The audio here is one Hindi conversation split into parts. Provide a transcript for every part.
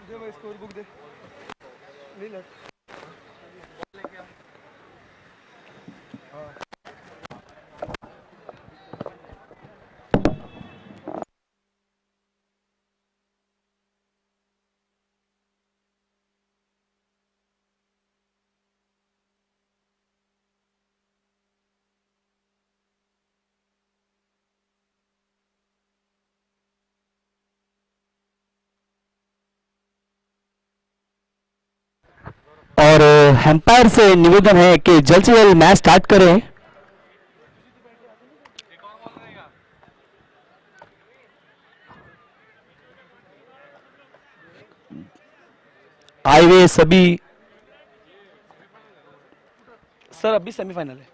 स्कोर बुक दे नहीं लग और एम्पायर से निवेदन है कि जल्द से जल्द मैच स्टार्ट करें। आए हुए सभी सर अभी सेमीफाइनल है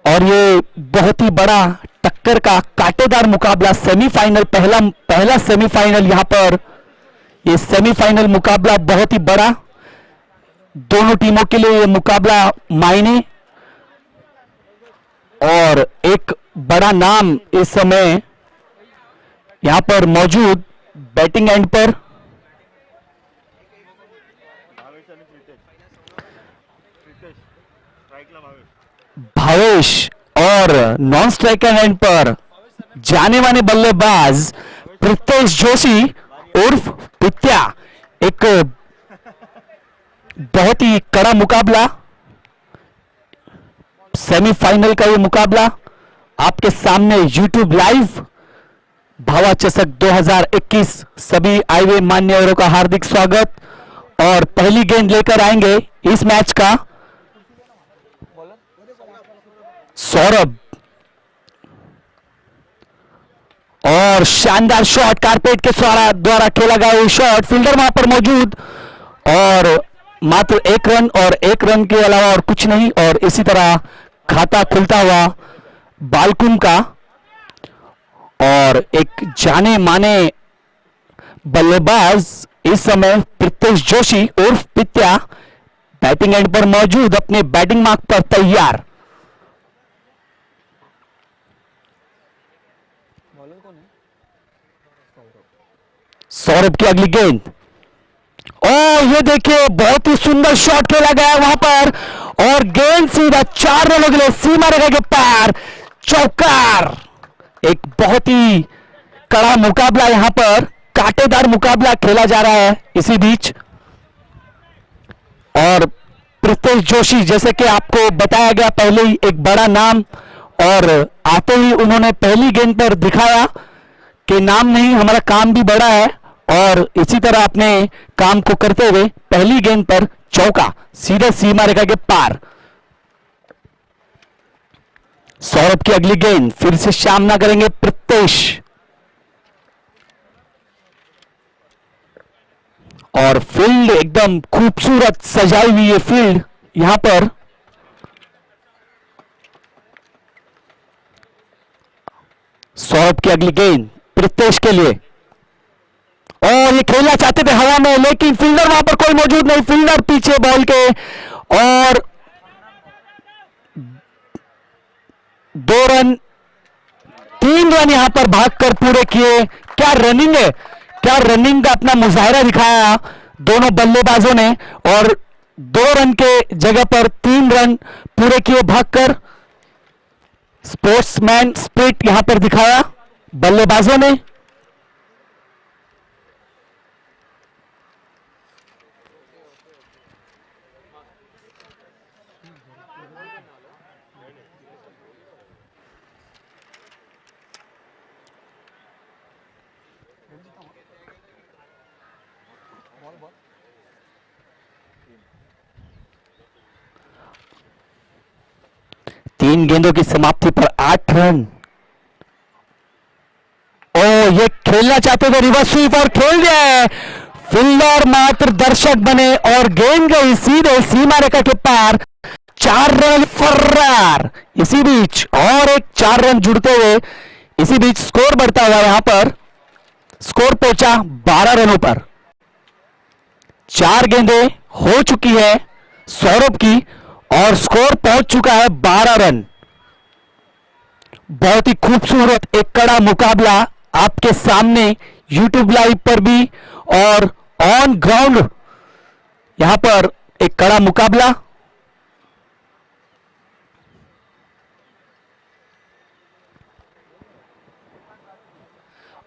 और ये बहुत ही बड़ा टक्कर का कांटेदार मुकाबला सेमीफाइनल पहला सेमीफाइनल यहां पर ये सेमीफाइनल मुकाबला बहुत ही बड़ा दोनों टीमों के लिए ये मुकाबला मायने और एक बड़ा नाम इस समय यहां पर मौजूद बैटिंग एंड पर भावेश और नॉन स्ट्राइकर एंड पर जाने माने बल्लेबाज प्रीतेश जोशी उर्फ पित्या। एक बहुत ही कड़ा मुकाबला सेमीफाइनल का ये मुकाबला आपके सामने YouTube लाइव भावा चषक 2021 सभी आए हुए मान्यवरों का हार्दिक स्वागत। और पहली गेंद लेकर आएंगे इस मैच का सौरभ और शानदार शॉट कारपेट के द्वारा खेला गया ये शॉट फील्डर वहां पर मौजूद और मात्र एक रन और एक रन के अलावा और कुछ नहीं और इसी तरह खाता खुलता हुआ बालकुम का और एक जाने माने बल्लेबाज इस समय प्रीतेश जोशी उर्फ पित्या बैटिंग एंड पर मौजूद अपने बैटिंग मार्क पर तैयार। सौरभ की अगली गेंद और ये देखिए बहुत ही सुंदर शॉट खेला गया वहां पर और गेंद सीधा 4 रनों के लिए सीमा रेखा के पार चौकार। एक बहुत ही कड़ा मुकाबला यहां पर कांटेदार मुकाबला खेला जा रहा है इसी बीच और प्रीतेश जोशी जैसे कि आपको बताया गया पहले ही एक बड़ा नाम और आते ही उन्होंने पहली गेंद पर दिखाया कि नाम नहीं हमारा काम भी बड़ा है और इसी तरह अपने काम को करते हुए पहली गेंद पर चौका सीधे सीमा रेखा के पार। सौरभ की अगली गेंद फिर से सामना करेंगे प्रीतेश और फील्ड एकदम खूबसूरत सजाई हुई है फील्ड यहां पर सौरभ की अगली गेंद प्रीतेश के लिए और ये खेलना चाहते थे हवा में लेकिन फील्डर वहां पर कोई मौजूद नहीं फील्डर पीछे बॉल के और 2 रन 3 रन यहां पर भागकर पूरे किए। क्या रनिंग है क्या रनिंग का अपना मुजाहिरा दिखाया दोनों बल्लेबाजों ने और 2 रन के जगह पर 3 रन पूरे किए भागकर स्पोर्ट्समैन स्पिरिट यहां पर दिखाया बल्लेबाजों ने। तीन गेंदों की समाप्ति पर 8 रन ओ ये खेलना चाहते थे रिवर्स स्वीप और खेल दिया है फील्डर मात्र दर्शक बने और गेंद गई सीधे सीमा रेखा के पार 4 रन फर्रार। इसी बीच और एक 4 रन जुड़ते हुए इसी बीच स्कोर बढ़ता हुआ यहां पर स्कोर पहुंचा 12 रनों पर। 4 गेंदें हो चुकी है सौरभ की और स्कोर पहुंच चुका है 12 रन। बहुत ही खूबसूरत एक कड़ा मुकाबला आपके सामने यूट्यूब लाइव पर भी और ऑन ग्राउंड यहां पर एक कड़ा मुकाबला।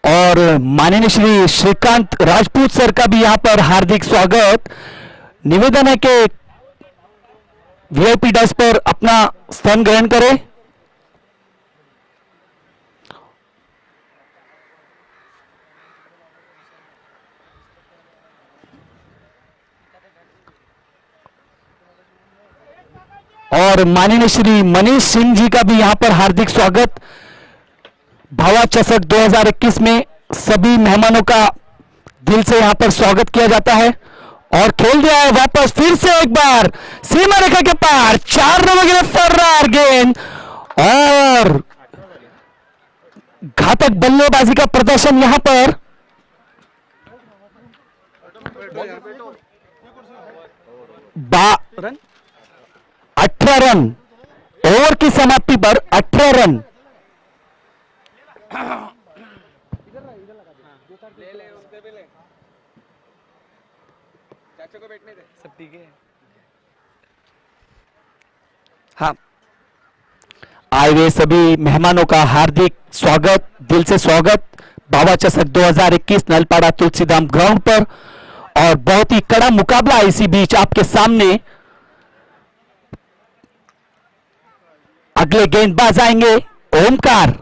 और माननीय श्री श्रीकांत राजपूत सर का भी यहां पर हार्दिक स्वागत। निवेदन है कि वीआईपी डेस्क पर अपना स्थान ग्रहण करें। और माननीय श्री मनीष सिंह जी का भी यहां पर हार्दिक स्वागत। भावा चषक 2021 में सभी मेहमानों का दिल से यहां पर स्वागत किया जाता है। और खेल दिया है वापस फिर से एक बार सीमा रेखा के पार, 4 रनों के लिए फर्रार गेंद और घातक बल्लेबाजी का प्रदर्शन यहां पर। रन 18 रन, ओवर की समाप्ति पर 18 रन। सब ठीक है। हाँ, आए हुए सभी मेहमानों का हार्दिक स्वागत, दिल से स्वागत भावा चषक 2021 नलपाड़ा तुलसीधाम ग्राउंड पर। और बहुत ही कड़ा मुकाबला इसी बीच आपके सामने। अगले गेंदबाज आएंगे ओमकार,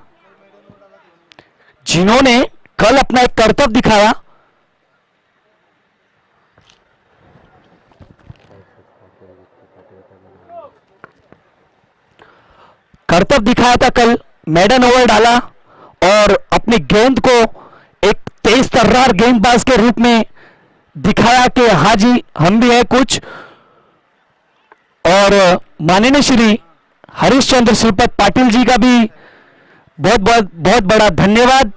जिन्होंने कल अपना एक करतब दिखाया। करतब दिखाया था कल, मेडन ओवर डाला और अपनी गेंद को एक तेज तर्रार गेंदबाज के रूप में दिखाया कि हाँ जी हम भी है कुछ। और माननीय श्री हरीशचंद्र श्रीपत पाटिल जी का भी बहुत बड़ा धन्यवाद।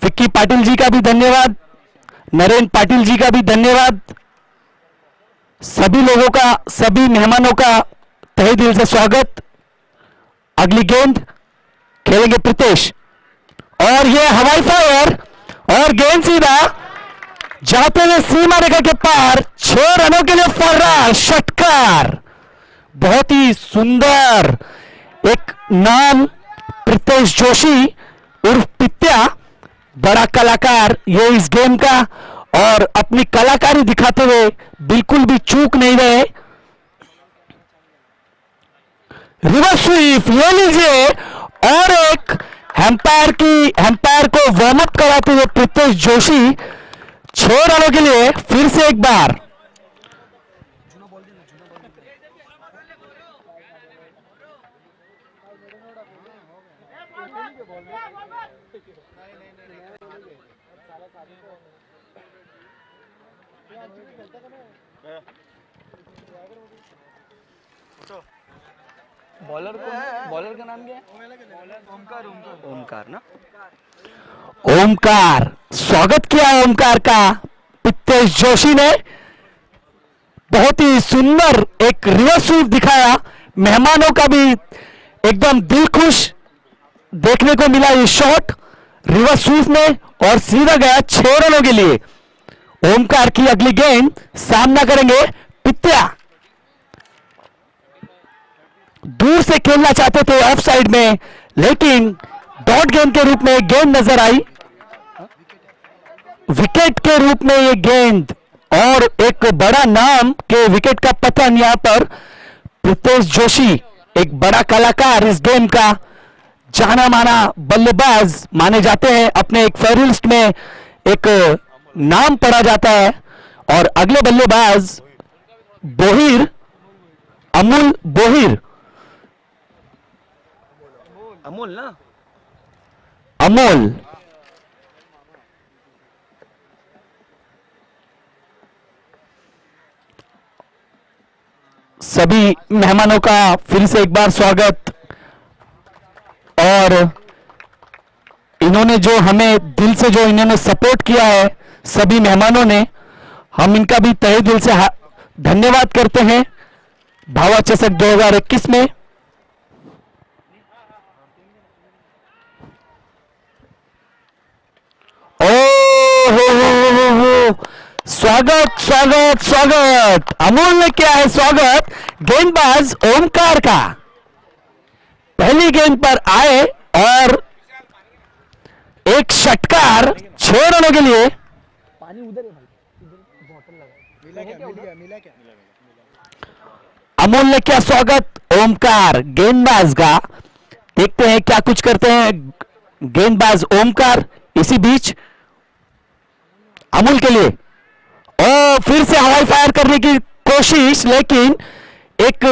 विक्की पाटिल जी का भी धन्यवाद, नरेंद्र पाटिल जी का भी धन्यवाद। सभी लोगों का, सभी मेहमानों का तहे दिल से स्वागत। अगली गेंद खेलेंगे प्रीतेश और ये हवाई फायर और गेंद सीधा जाते हुए सीमा रेखा के पार, 6 रनों के लिए फर्रार षटकार। बहुत ही सुंदर एक नाम, प्रीतेश जोशी उर्फ पित्या, बड़ा कलाकार ये इस गेम का। और अपनी कलाकारी दिखाते हुए बिल्कुल भी चूक नहीं रहे। रिवर्स स्वीप ये लीजिए और एक एम्पायर को वार्म अप कराते हुए प्रीतेश जोशी 6 रनों के लिए फिर से एक बार। बॉलर का नाम क्या है? ओमकार ना। ओमकार, स्वागत किया ओमकार का प्रीतेश जोशी ने। बहुत ही सुंदर एक रिवर्स स्वीप दिखाया, मेहमानों का भी एकदम दिल खुश देखने को मिला ये शॉट रिवर्स स्वीप में और सीधा गया 6 रनों के लिए। ओमकार की अगली गेंद सामना करेंगे पित्या। दूर से खेलना चाहते थे ऑफ साइड में, लेकिन डॉट गेंद के रूप में गेंद नजर आई, विकेट के रूप में ये गेंद। और एक बड़ा नाम के विकेट का पतन यहां पर। प्रीतेश जोशी एक बड़ा कलाकार, इस गेम का जाना माना बल्लेबाज माने जाते हैं, अपने एक फेवरेट में एक नाम पढ़ा जाता है। और अगले बल्लेबाज बोहिर, अमूल बोहिर, अमूल ना, अमोल। सभी मेहमानों का फिर से एक बार स्वागत। और इन्होंने जो हमें दिल से जो इन्होंने सपोर्ट किया है सभी मेहमानों ने, हम इनका भी तहे दिल से धन्यवाद करते हैं भावा चषक 2021 में। ओ हो स्वागत स्वागत स्वागत, अमोल ने किया है स्वागत गेंदबाज ओमकार का। पहली गेंद पर आए और एक षटकार 6 रनों के लिए। पानी उधर है भाई, इधर बॉटल लगा। मिला क्या? अमोल ने किया स्वागत ओमकार गेंदबाज का। देखते हैं क्या कुछ करते हैं गेंदबाज ओमकार। इसी बीच अमोल के लिए और फिर से हवाई फायर करने की कोशिश, लेकिन एक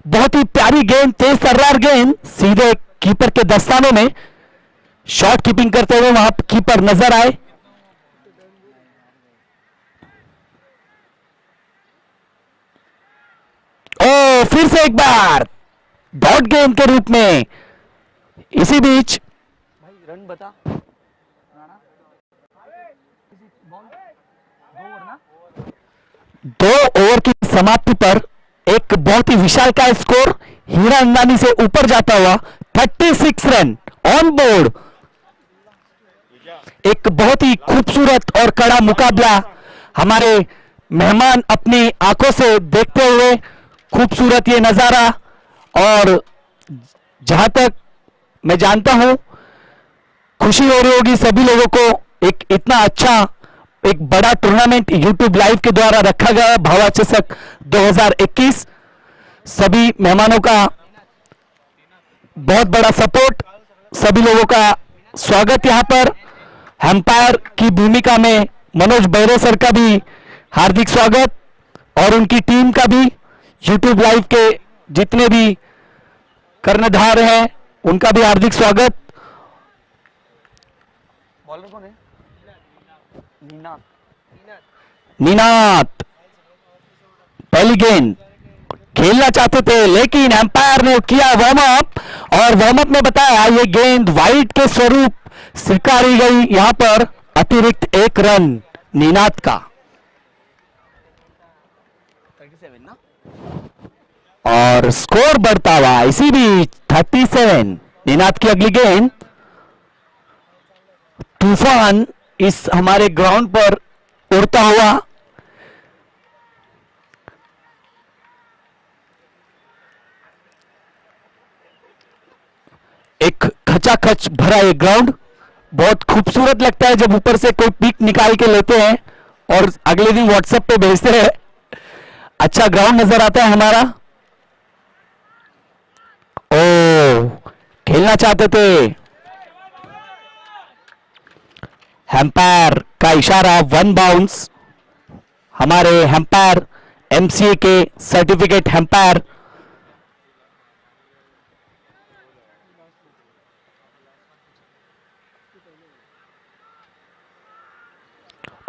बहुत ही प्यारी गेंद, तेज तर्रार गेंद सीधे कीपर के दस्ताने में। शॉट कीपिंग करते हुए वहां कीपर नजर आए। ओ फिर से एक बार डॉट गेंद के रूप में। इसी बीच भाई रन बता राणा। दो ओवर की समाप्ति पर एक बहुत ही विशालकाय स्कोर हीरा अंदानी से ऊपर जाता हुआ 36 रन ऑन बोर्ड। एक बहुत ही खूबसूरत और कड़ा मुकाबला हमारे मेहमान अपनी आंखों से देखते हुए, खूबसूरत ये नजारा। और जहां तक मैं जानता हूं खुशी हो रही होगी सभी लोगों को, एक इतना अच्छा एक बड़ा टूर्नामेंट YouTube लाइव के द्वारा रखा गया है भावा चषक 2021। सभी मेहमानों का बहुत बड़ा सपोर्ट, सभी लोगों का स्वागत यहां पर। एम्पायर की भूमिका में मनोज बैरे सर का भी हार्दिक स्वागत और उनकी टीम का भी, YouTube लाइव के जितने भी कर्णधार हैं उनका भी हार्दिक स्वागत। बॉलर कौन है? नीनाथ पहली गेंद खेलना चाहते थे, लेकिन एम्पायर ने किया वार्म अप और वार्म अप में बताया ये गेंद वाइड के स्वरूप स्वीकारी गई। यहां पर अतिरिक्त 1 रन नीनाथ का। 37 ना? और स्कोर बढ़ता हुआ इसी बीच 37। नीनाथ की अगली गेंद। तूफान इस हमारे ग्राउंड पर उड़ता हुआ। एक खचाखच भरा ये ग्राउंड बहुत खूबसूरत लगता है जब ऊपर से कोई पिक निकाल के लेते हैं और अगले दिन व्हाट्सएप पे भेजते हैं। अच्छा ग्राउंड नजर आता है हमारा। ओ खेलना चाहते थे, एम्पायर का इशारा 1 बाउंस। हमारे एम्पायर एमसीए के सर्टिफिकेट एम्पायर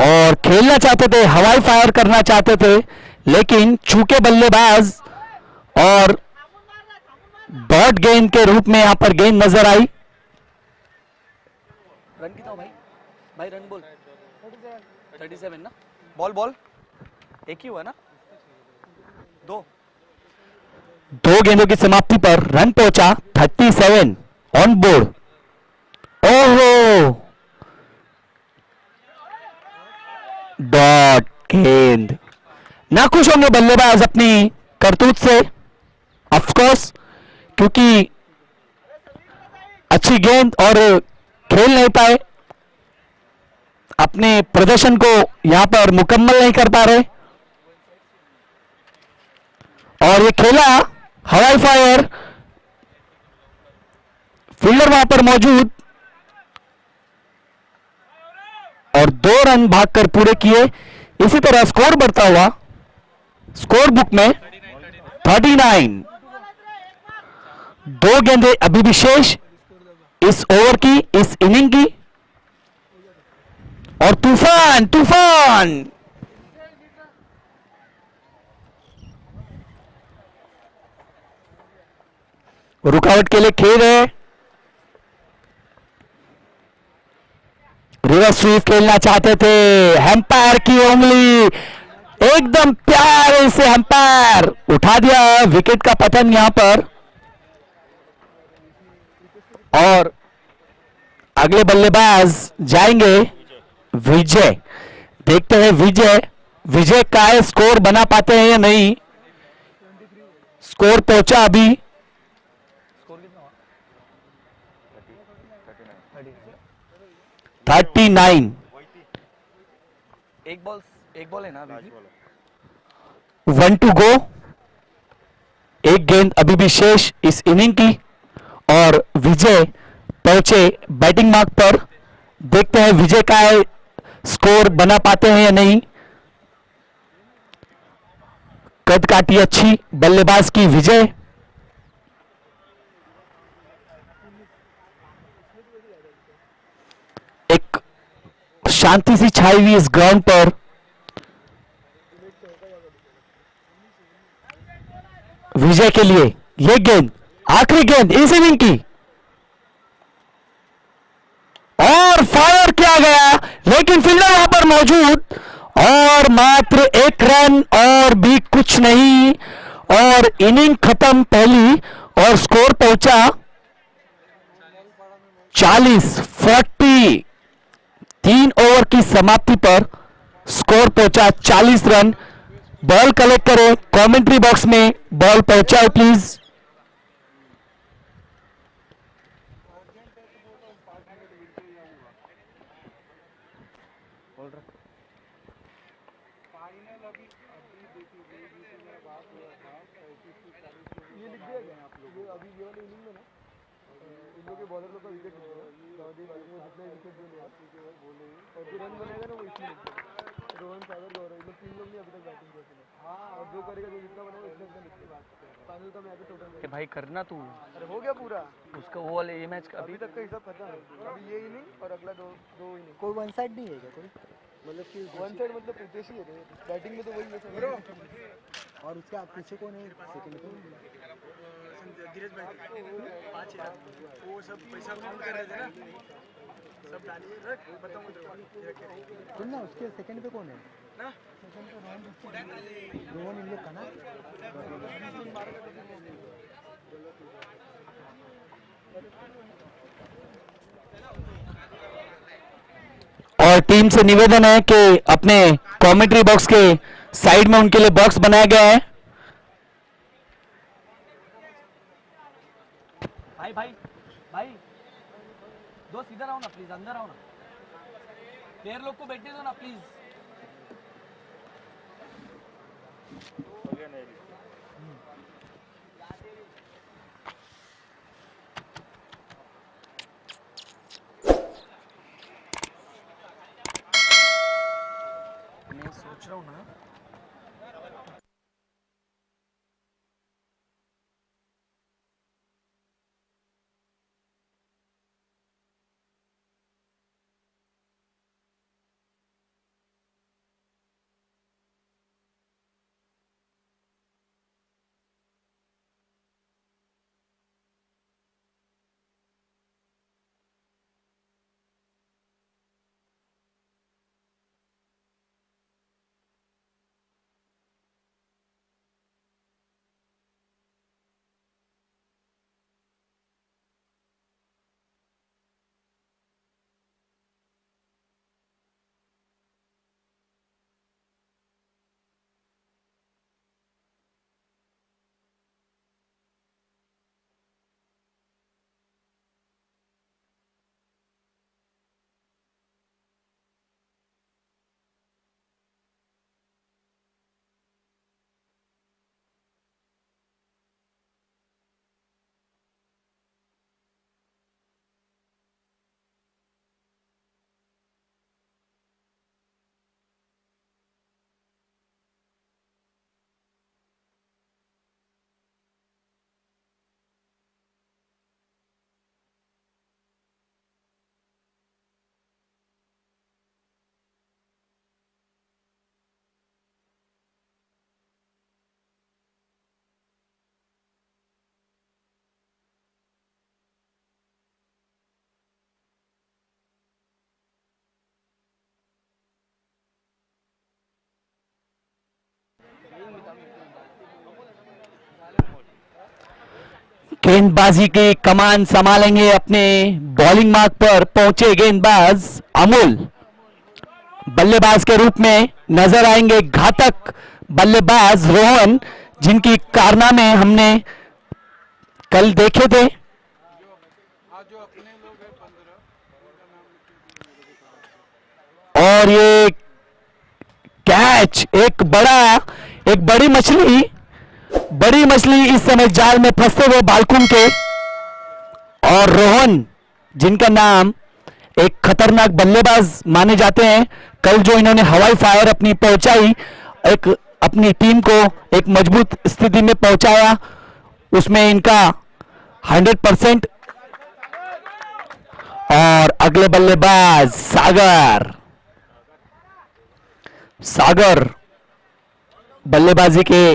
और खेलना चाहते थे, हवाई फायर करना चाहते थे, लेकिन चूके बल्लेबाज और डॉट गेंद के रूप में यहां पर गेंद नजर आई। रन कितना भाई? भाई रन बोल। 37 ना? बॉल एक ही हुआ ना? 2 गेंदों की समाप्ति पर रन पहुंचा 37 ऑन बोर्ड। ओहो डॉट गेंद। नाखुश होंगे बल्लेबाज अपनी करतूत से ऑफकोर्स, क्योंकि अच्छी गेंद और खेल नहीं पाए, अपने प्रदर्शन को यहां पर मुकम्मल नहीं कर पा रहे। और ये खेला हवाई फायर, फील्डर वहां पर मौजूद और 2 रन भागकर पूरे किए। इसी तरह स्कोर बढ़ता हुआ स्कोर बुक में 39। 2 गेंदें अभी भी शेष इस ओवर की, इस इनिंग की। और तूफान रुकावट के लिए खेल है। रिवर्स स्वीप खेलना चाहते थे, एम्पायर की उंगली एकदम प्यारे से एम्पायर उठा दिया विकेट का पतन यहां पर। और अगले बल्लेबाज जाएंगे विजय, देखते हैं विजय का स्कोर बना पाते हैं या नहीं। स्कोर पहुंचा अभी स्कोर कितना हुआ? 39। एक बॉल है ना अभी भी? 1 टू गो, एक गेंद अभी भी शेष इस इनिंग की और विजय पहुंचे बैटिंग मार्क पर। देखते हैं विजय का स्कोर बना पाते हैं या नहीं। कद काटी अच्छी बल्लेबाज की विजय। एक शांति सी छाई हुई इस ग्राउंड पर। विजय के लिए यह गेंद, आखिरी गेंद इस इनिंग की, और फायर किया गया, लेकिन फील्डर वहां पर मौजूद और मात्र एक रन और भी कुछ नहीं और इनिंग खत्म पहली और स्कोर पहुंचा 40। 3 ओवर की समाप्ति पर स्कोर पहुंचा 40 रन। बॉल कलेक्ट करें, कमेंट्री बॉक्स में बॉल पहुंचाए प्लीज। कि भाई करना तू। अरे हो गया पूरा, उसका वो वाले ये मैच का अभी तक का हिसाब खत्म है। अभी ये इनिंग और अगला दो इनिंग। कोई वन साइड नहीं है क्या कोई? मतलब कि वन साइड मतलब विदेशी है रे, बैटिंग में तो वही है सब। और उसके पीछे कौन है सेकंड पे? धीरज भाई 5 वो सब पैसा काउंट कर रहे थे ना, सब डालिए रख बताऊंगा। सुन ना, उसके सेकंड पे कौन है ना रोहन इन लोग का ना? और टीम से निवेदन है कि अपने कमेंट्री बॉक्स के साइड में उनके लिए बॉक्स बनाया गया है। भाई भाई भाई दोस्त इधर आओ ना प्लीज, अंदर आओ ना, प्लेयर लोग को बैठने दो ना प्लीज। मैं सोच रहा हूँ ना, गेंदबाजी की कमान संभालेंगे अपने बॉलिंग मार्क पर पहुंचे गेंदबाज अमूल। बल्लेबाज के रूप में नजर आएंगे घातक बल्लेबाज रोहन, जिनकी कारनामे हमने कल देखे थे। और ये कैच, एक बड़ी मछली इस समय जाल में फंसते हुए बालकुम के, और रोहन जिनका नाम एक खतरनाक बल्लेबाज माने जाते हैं, कल जो इन्होंने हवाई फायर अपनी पहुंचाई, एक अपनी टीम को एक मजबूत स्थिति में पहुंचाया, उसमें इनका 100%। और अगले बल्लेबाज सागर बल्लेबाजी के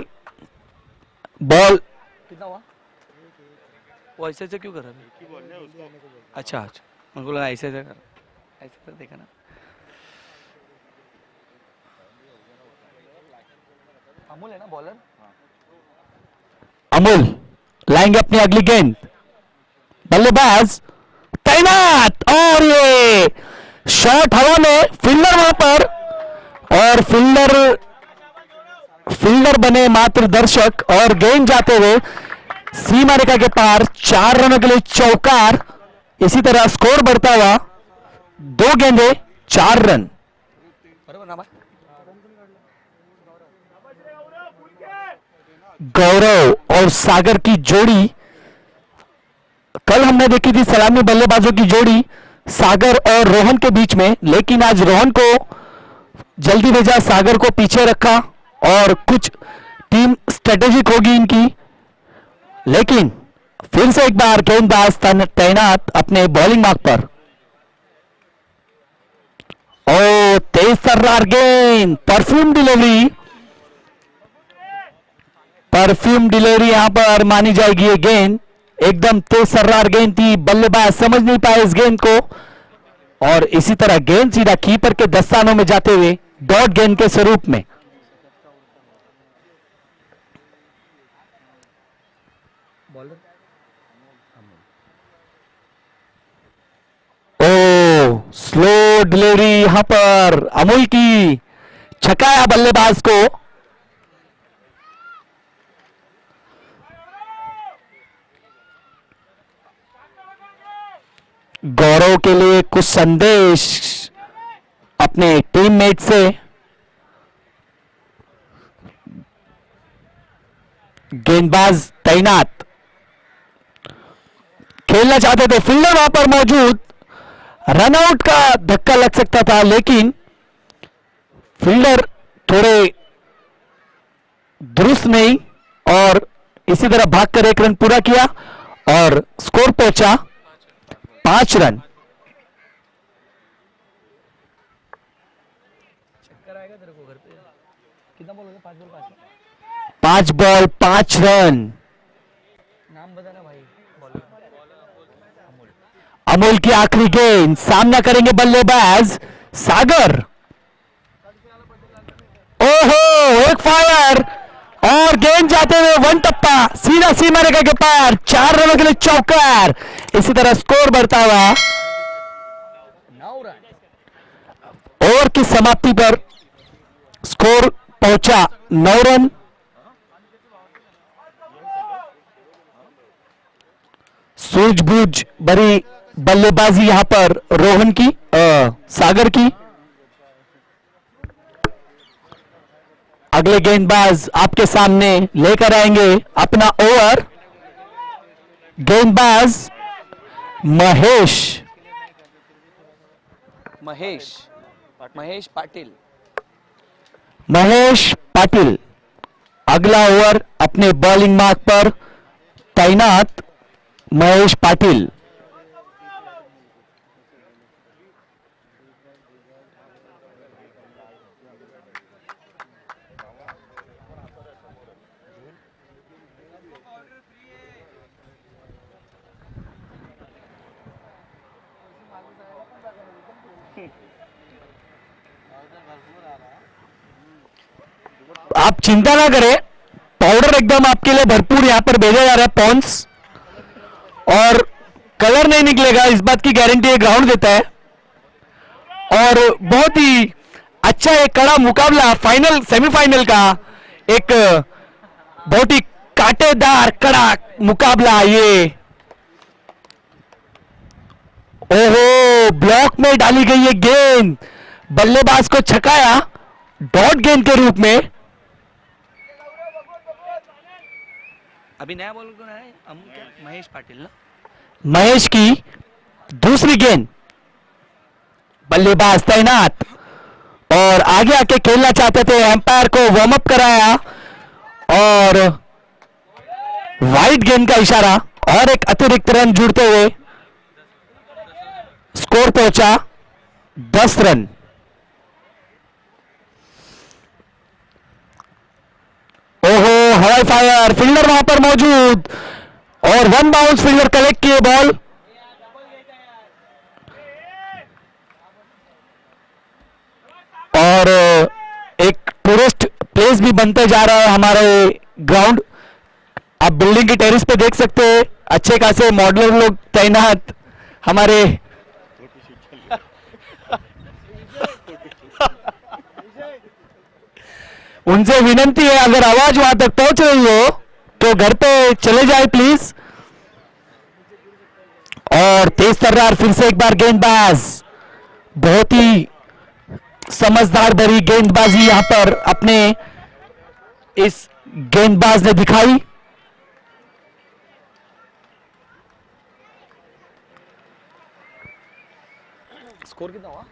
बॉल कितना हुआ? वो ऐसे क्यों कर रहा है? अच्छा अच्छा, मुझे लगा ऐसे कर, ऐसे देखा ना। अमूल है ना बॉलर? अमूल लाएंगे अपनी अगली गेंद, बल्लेबाज तैनात, और ये शॉट हवा में, फील्डर वहां पर, और फील्डर बने मात्र दर्शक, और गेंद जाते हुए सीमा रेखा के पार, 4 रनों के लिए चौकार। इसी तरह स्कोर बढ़ता हुआ, 2 गेंदे 4 रन। बरोबर ना भाई? गौरव और सागर की जोड़ी कल हमने देखी थी, सलामी बल्लेबाजों की जोड़ी सागर और रोहन के बीच में, लेकिन आज रोहन को जल्दी भेजा, सागर को पीछे रखा, और कुछ टीम स्ट्रेटेजिक होगी इनकी। लेकिन फिर से एक बार गेंदबाज तैनात अपने बॉलिंग मार्क पर। ओ तेज तर्रार गेंद, परफ्यूम डिलीवरी यहां पर मानी जाएगी। ये गेंद एकदम तेज सर्रार गेंद थी, बल्लेबाज समझ नहीं पाए इस गेंद को, और इसी तरह गेंद सीधा कीपर के दस्तानों में जाते हुए डॉट गेंद के स्वरूप में। ओ स्लो डिलीवरी यहां पर अमूल की, छकाया बल्लेबाज को। गौरव के लिए कुछ संदेश अपने टीममेट से। गेंदबाज तैनात, खेलना चाहते थे, फील्डर वहां पर मौजूद, रनआउट का धक्का लग सकता था, लेकिन फील्डर थोड़े दुरुस्त नहीं, और इसी तरह भागकर 1 रन पूरा किया, और स्कोर पहुंचा 5 रन। चक्कर आएगा तेरे को घर पे? कितना बॉल हो गया? 5 बॉल 5 बॉल 5 रन। नाम बताना भाई बॉलर। अमूल की आखिरी गेंद, सामना करेंगे बल्लेबाज सागर। ओहो, एक फायर, और गेंद जाते हुए 1 टप्पा सीधा सीमा रेखा के पार, 4 रनों के लिए चौकार। इसी तरह स्कोर बढ़ता हुआ 9 रन। ओवर की समाप्ति पर स्कोर पहुंचा 9 रन। सूझबूझ भरी बल्लेबाजी यहां पर रोहन की, सागर की। अगले गेंदबाज आपके सामने लेकर आएंगे अपना ओवर, गेंदबाज महेश पाटिल। अगला ओवर अपने बॉलिंग मार्क पर तैनात महेश पाटिल। आप चिंता ना करें, पाउडर एकदम आपके लिए भरपूर यहां पर भेजा जा रहा है, पॉन्स, और कलर नहीं निकलेगा, इस बात की गारंटी ग्राउंड देता है। और बहुत ही अच्छा एक कड़ा मुकाबला फाइनल सेमीफाइनल का, एक बहुत ही कांटेदार कड़ा मुकाबला ये। ओहो, ब्लॉक में डाली गई ये गेंद, बल्लेबाज को छकाया डॉट गेंद के रूप में। अभी नया बॉलर कौन है? महेश पाटिल ना। महेश की दूसरी गेंद, बल्लेबाज तैनात और आगे आके खेलना चाहते थे, एम्पायर को वार्म अप कराया और वाइड गेंद का इशारा और एक अतिरिक्त रन जुड़ते हुए स्कोर पहुंचा 10 रन। ओहो, हवाई फायर, फील्डर वहां पर मौजूद और वन बाउंस फील्डर कलेक्ट किए बॉल। और एक टूरिस्ट प्लेस भी बनते जा रहा है हमारे ग्राउंड। आप बिल्डिंग की टेरिस पे देख सकते हैं, अच्छे खासे मॉडलर लोग तैनात हमारे। उनसे विनंती है अगर आवाज वहां तक पहुंच रही हो तो घर पे चले जाए प्लीज। और तेज तर्रार फिर से एक बार गेंदबाज, बहुत ही समझदार भरी गेंदबाजी यहां पर अपने इस गेंदबाज ने दिखाई। स्कोर कितना हुआ?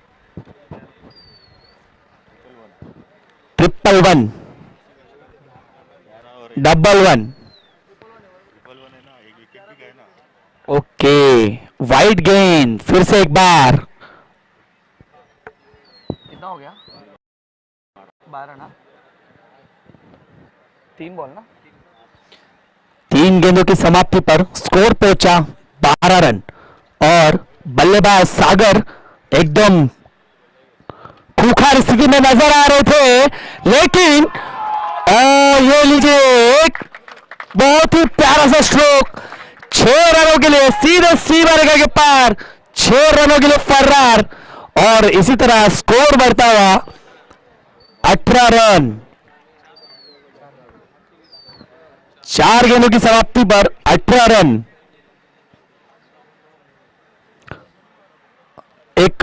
111 111। ओके, वाइड गेंद फिर से एक बार। कितना हो गया? 12 ना, 3 बॉल ना। 3 गेंदों की समाप्ति पर स्कोर पहुंचा 12 रन और बल्लेबाज सागर एकदम खूंखार स्थिति में नजर आ रहे थे, लेकिन ये लीजिए एक बहुत ही प्यारा सा स्ट्रोक, 6 रनों के लिए सीधे सीमा रेखा के पार, 6 रनों के लिए फर्रार और इसी तरह स्कोर बढ़ता हुआ 18 रन। 4 गेंदों की समाप्ति पर 18 रन। एक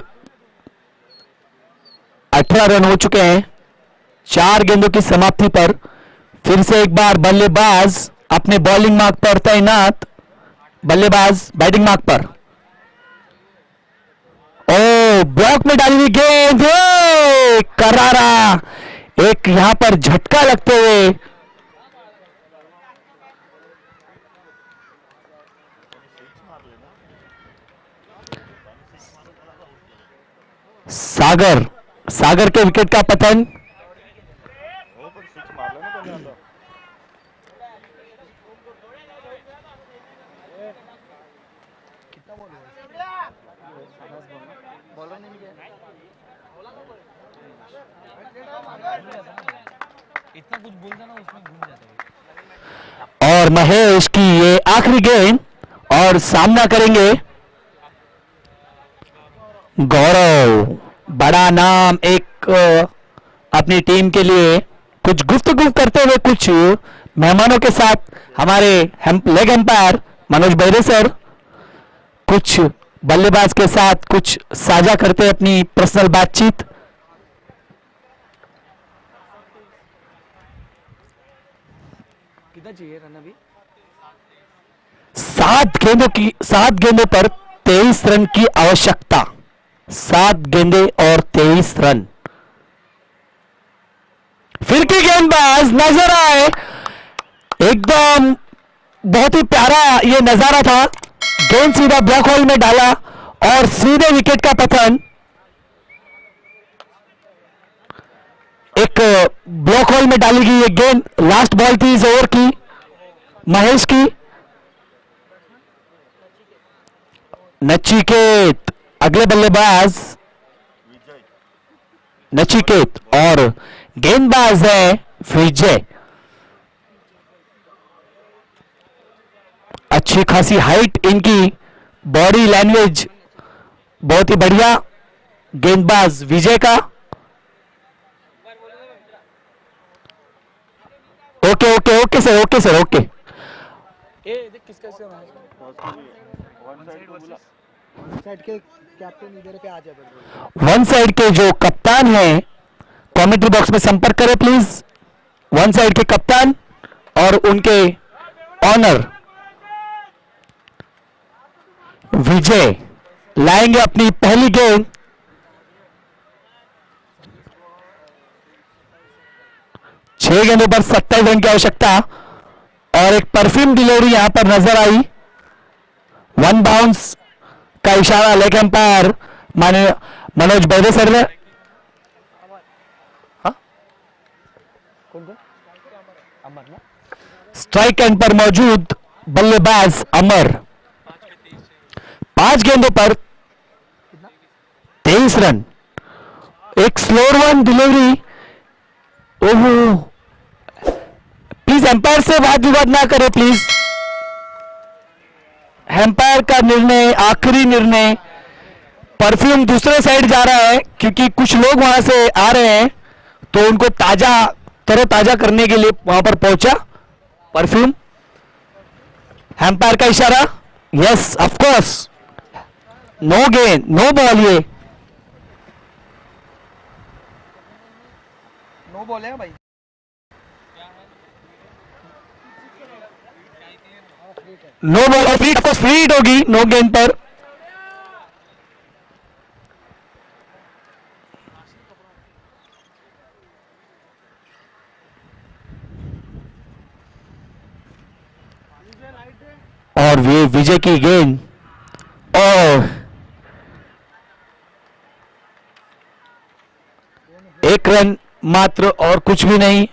18 रन हो चुके हैं 4 गेंदों की समाप्ति पर। फिर से एक बार बल्लेबाज अपने बॉलिंग मार्क पर तैनात, बल्लेबाज बैटिंग मार्क पर। ओ, ब्लॉक में डाली हुई गेंद, करारा एक यहां पर झटका लगते हुए सागर के विकेट का पतन। इतना कुछ बोल देना उसमें घूम जाता है। और महेश की ये आखिरी गेंद और सामना करेंगे गौरव, बड़ा नाम एक अपनी टीम के लिए कुछ गुफ्तगू करते हुए कुछ मेहमानों के साथ हमारे लेग एम्पायर मनोज बैरे सर कुछ बल्लेबाज के साथ कुछ साझा करते अपनी पर्सनल बातचीत। कितना चाहिए रन अभी? 7 गेंदों पर 23 रन की आवश्यकता। 7 गेंदें और 23 रन। फिर की गेंदबाज नजर आए, एकदम बहुत ही प्यारा ये नजारा था। गेंद सीधा ब्लैक होल में डाला और सीधे विकेट का पतन। एक ब्लॉक होल में डाली गई ये गेंद, लास्ट बॉल थी इस ओवर की महेश की। नचिकेत अगले बल्लेबाज, नचिकेत और गेंदबाज है विजय। अच्छी खासी हाइट इनकी, बॉडी लैंग्वेज बहुत ही बढ़िया गेंदबाज विजय का। Okay okay okay sir, okay sir, okay. ए देख किसका साइड के कैप्टन इधर पे आ जाए बस। वन साइड के जो कप्तान हैं कमेंट्री बॉक्स में संपर्क करें प्लीज। वन साइड के कप्तान और उनके ऑनर विजय लाएंगे अपनी पहली गेंद। छह गेंदों पर 27 रन की आवश्यकता और एक परफ्यूम डिलीवरी यहां पर नजर आई। वन बाउंस का इशारा लेग एम्पायर माने मनोज बैदे सर ने। स्ट्राइक एंड पर मौजूद बल्लेबाज अमर 5 गेंदों पर 23 रन। एक स्लोअर वन डिलीवरी। ओहो, प्लीज एम्पायर से वाद विवाद ना करें प्लीज। एम्पायर का निर्णय आखिरी निर्णय। परफ्यूम दूसरे साइड जा रहा है क्योंकि कुछ लोग वहां से आ रहे हैं तो उनको तरोताजा करने के लिए वहां पर पहुंचा परफ्यूम। एम्पायर का इशारा, यस ऑफ कोर्स, नो गेंद नो बॉल। ये नो बॉल है भाई। नो बॉल और फ्री, ऑफकोर्स फ्री हिट होगी नो गेंद पर। और वे विजय की गेंद और एक रन मात्र और कुछ भी नहीं।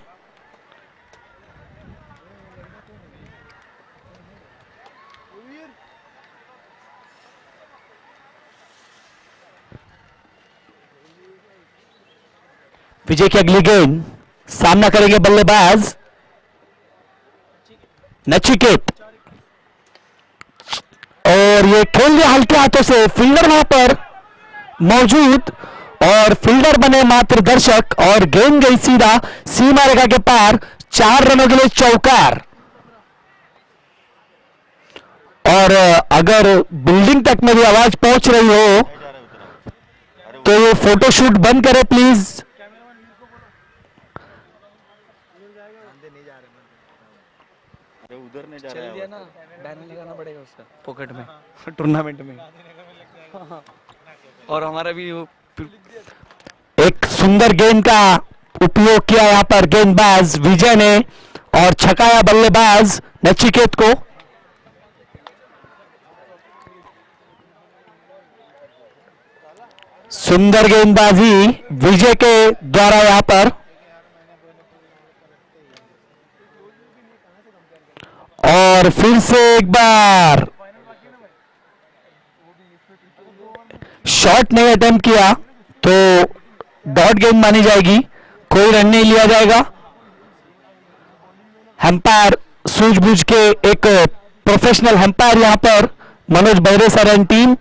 विजय की अगली गेंद सामना करेंगे बल्लेबाज नचिकेत और ये खेल दिया हल्के हाथों से। फील्डर वहां पर मौजूद और फील्डर बने मात्र दर्शक और गेंद गई सीधा सीमा रेखा के पार। 4 रनों के लिए चौकार। और अगर बिल्डिंग तक में भी आवाज पहुंच रही हो तो ये फोटोशूट बंद करें प्लीज। उधर नहीं जा चल रहा दिया है ना, बैनर लगाना पड़ेगा उसका पॉकेट में टूर्नामेंट में। और हमारा भी वो एक सुंदर गेंद का उपयोग किया यहां पर गेंदबाज विजय ने और छकाया बल्लेबाज नचिकेत को। सुंदर गेंदबाजी विजय के द्वारा यहां पर। और फिर से एक बार शॉट नहीं अटेम्प्ट किया तो डॉट गेंद मानी जाएगी, कोई रन नहीं लिया जाएगा। एम्पायर सूझबूझ के एक प्रोफेशनल एम्पायर यहां पर मनोज बैरे सर एंड टीम,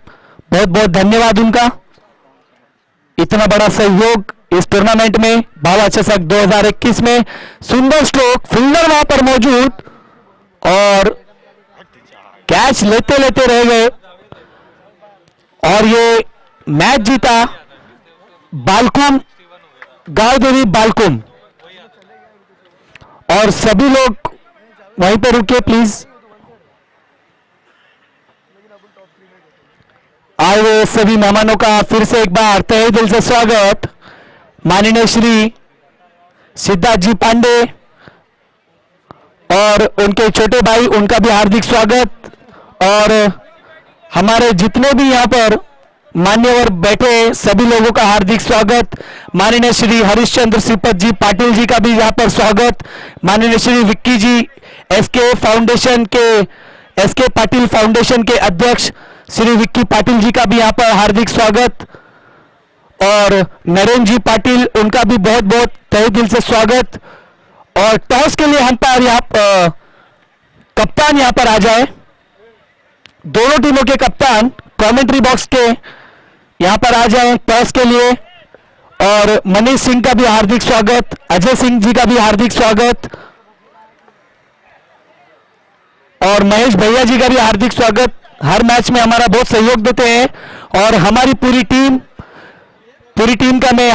बहुत बहुत धन्यवाद उनका। इतना बड़ा सहयोग इस टूर्नामेंट में भावा चषक 2021 में। सुंदर स्ट्रोक, फील्डर वहां पर मौजूद और कैच लेते लेते रह गए और ये मैच जीता बालकुम, गांवदेवी बालकुम। और सभी लोग वहीं पर रुके प्लीज। आए हुए सभी मेहमानों का फिर से एक बार तहे दिल से स्वागत। माननीय श्री सिद्धार्थ जी पांडे और उनके छोटे भाई, उनका भी हार्दिक स्वागत। और हमारे जितने भी यहाँ पर मान्यवर बैठे सभी लोगों का हार्दिक स्वागत। माननीय श्री हरिश्चंद्र श्रीपत जी पाटिल जी का भी यहाँ पर स्वागत। माननीय श्री विक्की जी एसके पाटिल फाउंडेशन के अध्यक्ष श्री विक्की पाटिल जी का भी यहाँ पर हार्दिक स्वागत। और नरेंद्र जी पाटिल, उनका भी बहुत बहुत तहे दिल से स्वागत। और टॉस के लिए अंपायर यहाँ पर कप्तान यहाँ पर आ जाए। दोनों टीमों के कप्तान कमेंट्री बॉक्स के यहाँ पर आ जाए टॉस के लिए। और मनीष सिंह का भी हार्दिक स्वागत, अजय सिंह जी का भी हार्दिक स्वागत। और महेश भैया जी का भी हार्दिक स्वागत, हर मैच में हमारा बहुत सहयोग देते हैं और हमारी पूरी टीम का मैं